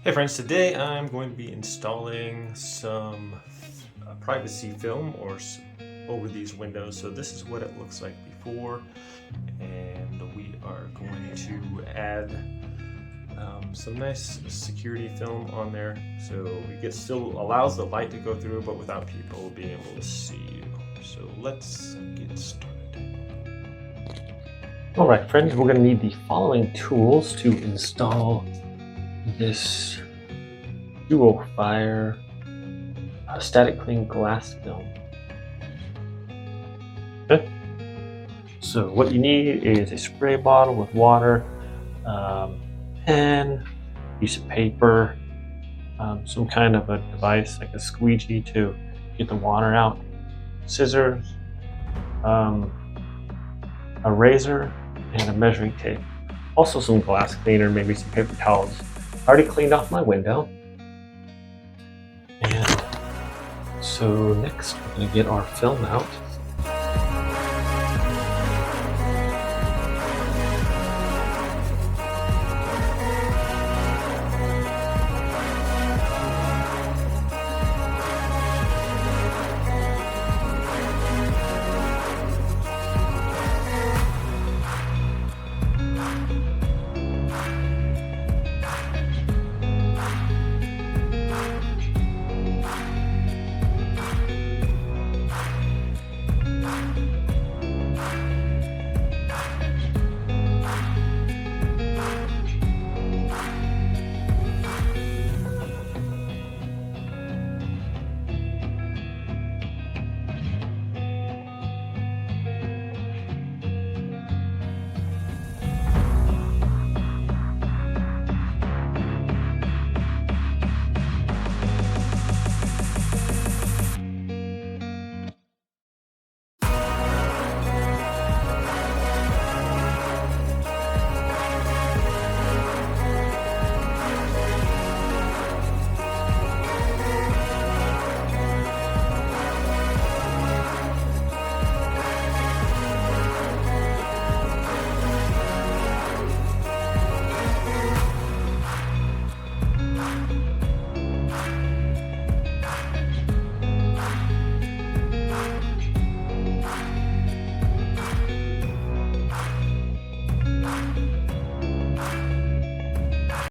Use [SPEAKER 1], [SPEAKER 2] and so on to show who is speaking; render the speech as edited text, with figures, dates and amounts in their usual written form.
[SPEAKER 1] Hey friends, today I'm going to be installing some privacy film over these windows. So this is what it looks like before, and we are going to add some nice security film on there, so it still allows the light to go through, but without people being able to see you. So let's get started.
[SPEAKER 2] Alright friends, we're going to need the following tools to install this Duofire static cling glass film. Okay. So what you need is a spray bottle with water, pen, piece of paper, some kind of a device like a squeegee to get the water out, scissors, a razor, and a measuring tape. Also some glass cleaner, maybe some paper towels. I already cleaned off my window. And so next we're going to get our film out.